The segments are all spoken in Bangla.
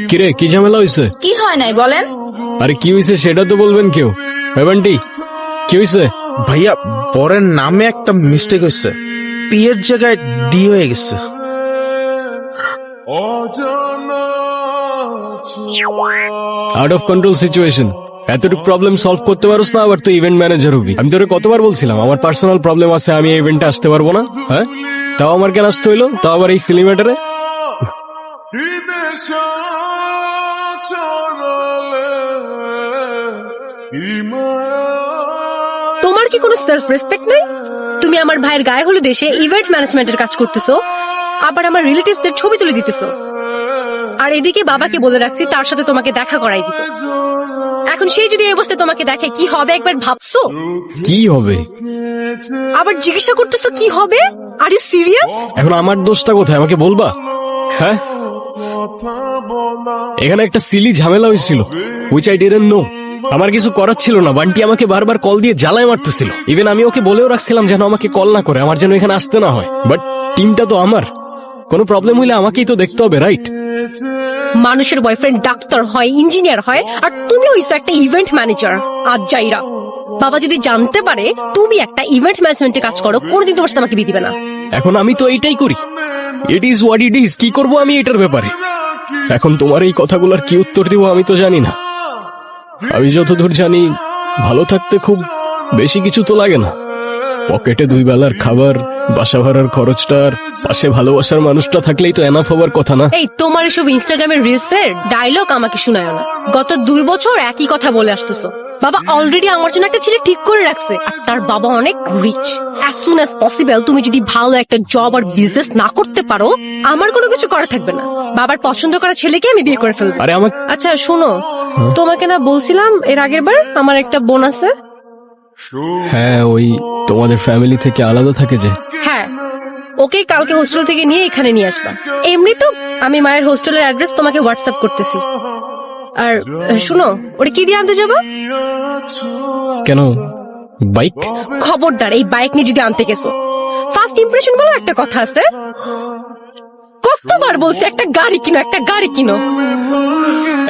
কিরে, কি ঝামেলা হয়েছে? কি হয় নাই বলেন? আরে কি হয়েছে সেটা তো বলবেন কেউ। বান্টি, কি হয়েছে? ভাইয়া, পরের নামে একটা মিস্টেক হয়েছে, পি এর জায়গায় ডি হয়ে গেছে। Out of control situation. এতটুকু প্রবলেম সলভ করতে পারোস না, আবার তুই ইভেন্ট ম্যানেজার হবি। আমি তোরে কতবার বলছিলাম আমার পার্সোনাল প্রবলেম আছে, আমি এই ইভেন্টে আসতে পারবো না। হ্যাঁ, তাও আমার কেন আসতে হইলো, তাও আবার এই সিলি ম্যাটারে। তোমার কি কোনো সেলফ রেসপেক্ট নাই? তুমি আমার ভাইয়ের গায়ে হলুদ এসে ইভেন্ট ম্যানেজমেন্টের কাজ করতেছো, আবার আমার রিলেটিভসদের ছবি তুলে দিতেছো, আর এদিকে বাবাকে বলে রাখছি তার সাথে তোমাকে দেখা করাই দিতে। এখন সেই যদি এই অবস্থায় তোমাকে দেখে কি হবে একবার ভাবছো? কি হবে? আবার জিজ্ঞাসা করতেছো কি হবে? Are you serious? এখন আমার দোষটা কোথায়, আমাকে বলবা? হ্যাঁ, এখানে একটা সিলি ঝামেলা হয়েছিল, হুইচ আই ডিডন্ট নো। আমার কিছু করার ছিল না, বান্টি আমাকে বারবার কল দিয়ে জ্বালায় মারতেছিল। ইভেন আমি ওকে বলেও রাখছিলাম যেন আমাকে কল না করে, আমার যেন এখানে আসতে না হয়। বাট টিমটা তো আমার, কোনো প্রবলেম হইলে আমাকেই তো দেখতে হবে, রাইট? মানুষের বয়ফ্রেন্ড ডাক্তার হয়, ইঞ্জিনিয়ার হয়, আর তুমি হইছো একটা ইভেন্ট ম্যানেজার। আজ যাইরা বাবা যদি জানতে পারে তুমি একটা ইভেন্ট ম্যানেজমেন্টে কাজ করো, কোনোদিন তোমার সাথে আমাকে বিয়ে দিবে না। এখন আমি তো এইটাই করি, it is what it is. কি করবো আমি এটার ব্যাপারে? এখন তোমার এই কথাগুলোর কি উত্তর দিব আমি তো জানি না। আমি যতদূর জানি, ভালো থাকতে খুব বেশি কিছু তো লাগে না। পকেটে 2 বেলার খাবার, বাসা ভাড়ার খরচটা, আর পাশে ভালোবাসার মানুষটা থাকলেই তো এনাফ হবার কথা না? এই তোমার এসব ইনস্টাগ্রামের রিলসের ডায়লগ আমাকে শোনায় না। গত 2 বছর একই কথা বলে আসতেছো। বাবা অলরেডি আমার জন্য একটা ছেলে ঠিক করে রাখছে, আর তার বাবা অনেক rich. As soon as possible তুমি যদি ভালো একটা জব আর বিজনেস না করতে পারো, আমার কোনো কিছু করা থাকবে না। বাবার পছন্দ করা ছেলেকে আমি বিয়ে করে ফেলবো। আরে আমার, আচ্ছা শোনো, তোমাকে না বলছিলাম এর আগের বার আমার একটা বোন আছে? হ্যাঁ, ওই তোমাদের ফ্যামিলি থেকে আলাদা থাকে যে। হ্যাঁ, ওকে কালকে হোস্টেল থেকে নিয়ে এখানে নিয়ে আসবা। এমনি তো আমি মায়ের হোস্টেলের অ্যাড্রেস তোমাকে হোয়াটসঅ্যাপ করতেছি। আর শুনো, ওরে কি দিয়ে আনতে যাবো? কেন, বাইক? খবরদার এই বাইক নিয়ে যদি আনতে গেছো, ফার্স্ট ইমপ্রেশন বলো একটা কথা আছে। কতবার বলছি একটা গাড়ি কিনো, একটা গাড়ি কিনো।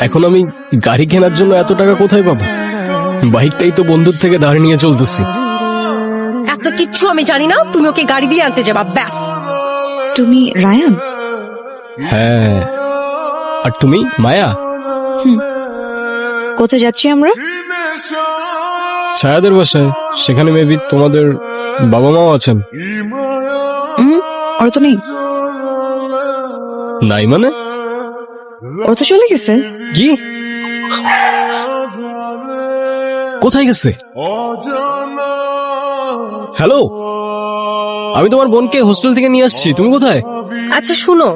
এখন আমি গাড়ি কেনার জন্য এত টাকা কোথায় পাবো? বাইকটাই তো বন্ধুর থেকে ধার নিয়ে চলতেছি। এত কিচ্ছু আমি জানি না, তুমি ওকে গাড়ি দিয়ে আনতে যাবা, ব্যাস। তুমি রায়ান? হ্যাঁ, আর তুমি মায়া? কোথায় যাচ্ছি আমরা? ছায়াদের বাসায়। সেখানে মেবি তোমাদের বাবা মাও আছেন। ওরা তো নেই। নাই মানে? ওরা তো চলে গেছে। কি? কোথায় গেছে? হ্যালো, আমি তোমার বোনকে হোস্টেল থেকে নিয়ে আসছি, তুমি কোথায়? আচ্ছা শুনো,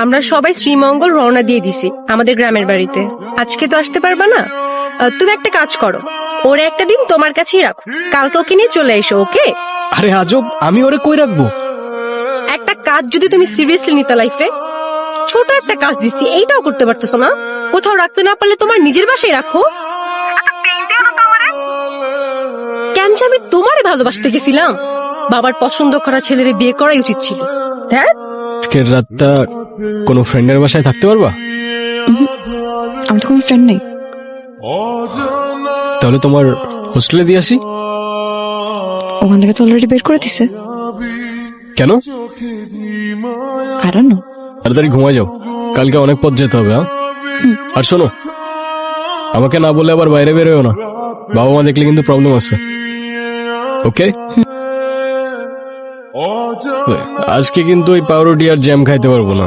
আমরা সবাই শ্রীমঙ্গল রওনা দিয়ে দিছি আমাদের গ্রামের বাড়িতে। আজকে তো আসতে পারবা না, তুমি একটা কাজ করো, ওরে একটা দিন তোমার কাছেই রাখো, কালকে ওকে নিয়ে চলে এসো, ওকে? আরে আজব, আমি ওরে কই রাখবো? একটা কাজ যদি তুমি সিরিয়াসলি নিতে লাইফে, ছোট একটা কাজ দিচ্ছি, এইটাও করতে পারতেছো না? কোথাও রাখতে না পারলে তোমার নিজের বাসায় রাখো। কেন যে আমি তোমারে ভালোবাসতে গেছিলাম, বাবার পছন্দ করা ছেলেরে বিয়ে করাই উচিত ছিল। হ্যাঁ, আজকের রাতটা কোনো ফ্রেন্ডের বাসায় থাকতে পারবা? আমার তো কোনো ফ্রেন্ড নেই। তাহলে তোমার হোস্টেলে দিয়ে আসি। ওখান থেকে তো অলরেডি বের করে দিছে। কেন? I don't know. তাড়াতাড়ি ঘুমায় যাও, কালকে অনেক পথ যেতে হবে। আর শোনো, আমাকে না বলে আবার বাইরে বেরোয় না, বাবা মা দেখলে কিন্তু প্রবলেম আছে। ওকে? আজকে কিন্তু ওই পাউরুটি আর জ্যাম খাইতে পারবো না।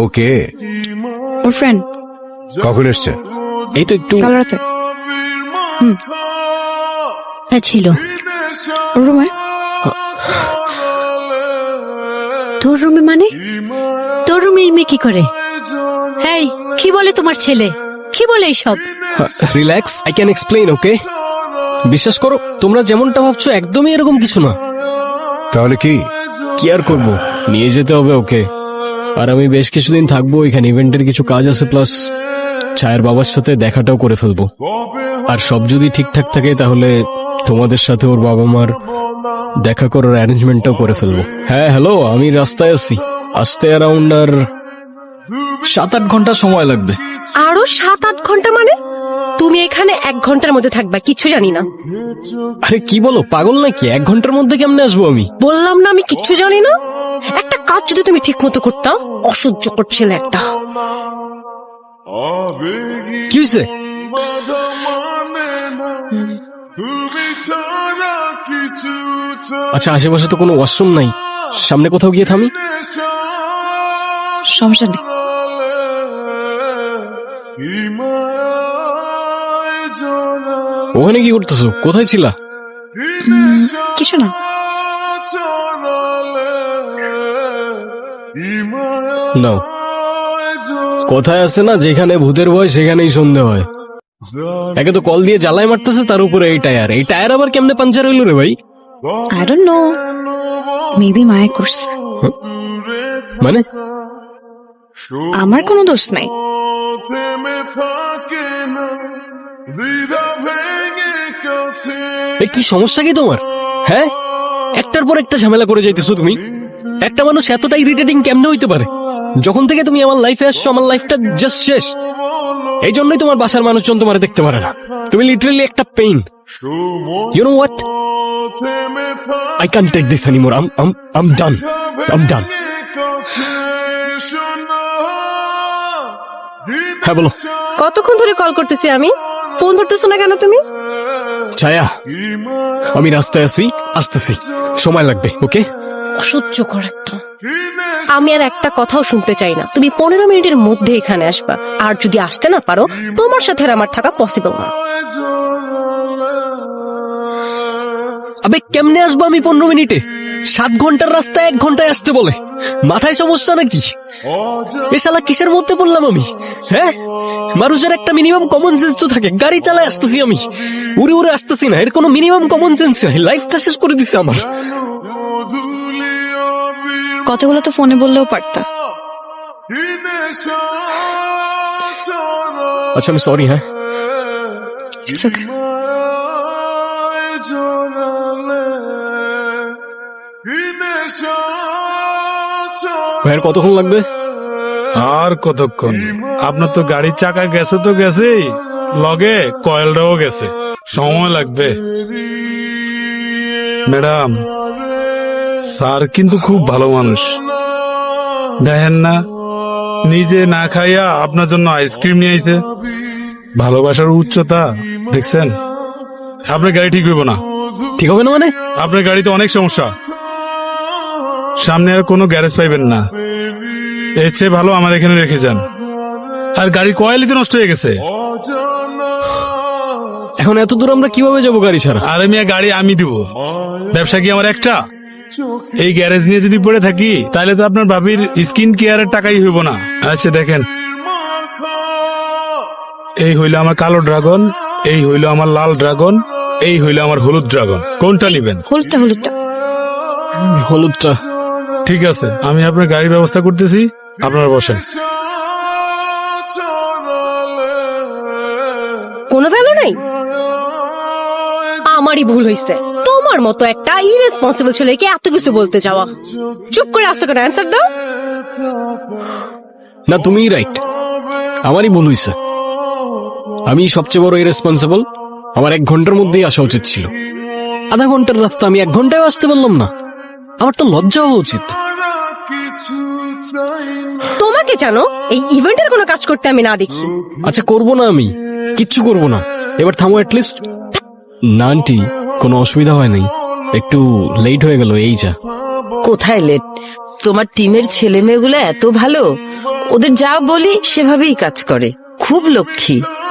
ওকে, ওর ফ্রেন্ড কখন এসছে? এই তো একটু। কাল রাতে ছিল ওর রুমে। তোর রুমে মানে? তোর রুমে এই মেয়ে কি করে? হেই, কি বলে তোমার ছেলে? কি বলে এইসব? Relax, I can explain. Okay, বিশ্বাস করো, তোমরা যেমনটা ভাবছো একদমই এরকম কিছু না। তাহলে কি? কি আর করবো, নিয়ে যেতে হবে ওকে। আর আমি বেশ কিছুদিন থাকবো এখানে, ইভেন্টের কিছু কাজ আছে, প্লাস ছায়ের বাবার সাথে দেখাটাও করে ফেলবো। আর সব যদি ঠিকঠাক থাকে তাহলে তোমাদের সাথে ওর বাবা মার দেখা করার অ্যারেঞ্জমেন্টটাও করে ফেলবো। হ্যাঁ হ্যালো, আমি রাস্তায় আছি, আসতে অ্যারাউন্ড আর 7-8 ঘন্টা সময় লাগবে। আরো 7-8 ঘন্টা মানে? তুমি এখানে 1 ঘন্টার মধ্যে থাকবা, কিচ্ছু জানি না। আরে কি বলো, পাগল নাকি? 1 ঘন্টার মধ্যে কেমনে আসবো আমি? বললাম না আমি কিচ্ছু জানি না। একটা কাজ যদি তুমি ঠিক মতো করতাম। অসহ্য করছিল একটা। কি হয়েছে? আচ্ছা, আশেপাশে তো কোনো ওয়াশরুম নাই, সামনে কোথাও গিয়ে থামি। সমস্যা নেই। ওখানে কি করতেছো? কোথায় ছিলা? কিছু না। নাও, কোথায় আছে না, যেখানে ভূতের ভয় সেখানেই সন্ধে হয়। একে তো কল দিয়ে জ্বালায় মারতেছে, তার উপরে এই টায়ার আবার কেমনে পাঞ্চার হইলো রে ভাই? আই ডোন্ট নো, মেবি মায়া করছে। মানে আমার কোনো দোষ নাই। এ কি সমস্যা কি তোমার? হ্যাঁ, একটার পর একটা ঝামেলা করে যাইতেছো তুমি। একটা মানুষ এতটা ইরিটেটিং কেমনে হইতে পারে? যখন থেকে তুমি আমার লাইফে আসছো, আমার লাইফটা জাস্ট শেষ। এই জন্যই তোমার বাসার মানুষজন তোমার দেখতে পারে না। তুমি লিটারালি একটা pain. You know what, I can't take this anymore. I'm done. I'm done. হ্যাঁ বলো। কতক্ষণ ধরে কল করতেছি আমি, ফোন ধরতেছো না কেন তুমি? ছায়া, আমি রাস্তায় আছি, আসতেছি, সময় লাগবে। ওকে? অসহ্য কর একটা। আমি আর একটা কথাও শুনতে চাই না। তুমি 15 মিনিটের মধ্যে এখানে আসবা। আর যদি আসতে না পারো, তোমার সাথে আর আমার থাকা পসিবল না। আবে কেমনে আসবো আমি 15 মিনিটে? 7 ঘন্টার রাস্তা 1 ঘন্টায় আসতে বলে। মাথায় সমস্যা নাকি? এ শালা কিসের মধ্যে পড়লাম আমি? হ্যাঁ, মানুষের একটা মিনিমাম কমন সেন্স তো থাকে। গাড়ি চালায় আসতেছি আমি, উড়ে উড়ে আসতেছি না। এর কোনো মিনিমাম কমন সেন্স নাই। লাইফটা শেষ করে দিছে আমার। কতগুলো তো ফোনে বললেও পারতা। আচ্ছা, আমি সরি। হ্যাঁ, ইটস ওকে। ভাইয়ের কতক্ষণ লাগবে? আর কতক্ষণ? আপনার তো গাড়ির চাকা গেছে তো গেছেই, লগে কয়েলটাও গেছে, সময় লাগবে। ম্যাডাম, স্যার কিন্তু খুব ভালো মানুষ। দেখেন না, নিজে না খাইয়া আপনার জন্য আইসক্রিম নিয়ে আইছে। ভালোবাসার উচ্চতা দেখছেন? আপনার গাড়ি ঠিক হইব না। ঠিক হবে না মানে? আপনার গাড়িতে অনেক সমস্যা, সামনে আর কোনো গ্যারেজ পাইবেন না। এর চেয়ে ভালো আমার এখানে রেখে যান। আর গাড়ি কয়েলিতে নষ্ট হয়ে গেছে। এখন এত দূর আমরা কিভাবে যাবো গাড়ি ছাড়া? আর গাড়ি আমি দিব, ব্যবসা কি আমার একটা? এই গ্যারেজ নিয়ে যদি পড়ে থাকি তাহলে তো আপনার ভাবির স্কিন কেয়ারের টাকাই হইব না। আচ্ছা দেখেন, এই হইলো আমার কালো ড্রাগন, এই হইলো আমার লাল ড্রাগন, এই হইলো আমার হলুদ ড্রাগন। কোনটা নিবেন? হলুদটা হলুদটা। হলুদটা। ঠিক আছে, আমি আপনার গাড়ির ব্যবস্থা করতেছি, আপনারা বসেন। কোনো ভ্যালু নাই? আমারই ভুল হয়েছে। তোমার মতো একটা ইরেসপন্সিবল ছেলেকে এত কিছু বলতে যাওয়া। চুপ করে আসতে করে অ্যান্সার দাও। না, তুমিই রাইট, আমারই ভুল হইছে। আমি সবচেয়ে বড় ইরেসপন্সিবল। আমার 1 ঘন্টার মধ্যেই আসা উচিত ছিল। আধা ঘন্টার রাস্তা আমি 1 ঘন্টায় আসতে পারলাম না। আমার তো লজ্জা হওয়া উচিত। তোমাকে জানো, এই ইভেন্টের কোনো কাজ করতে আমি না দেখি। আচ্ছা, করবো না, আমি কিচ্ছু করবো না। এবার থামো অ্যাটলিস্ট। না আন্টি, কোনো অসুবিধা হয় নাই, একটু লেট হয়ে গেল, এই যা। কোথায় লেট? তোমার টিমের ছেলে মেয়েগুলো এত ভালো, ওদের যা বলি সেভাবেই কাজ করে, খুব লক্ষ্মী।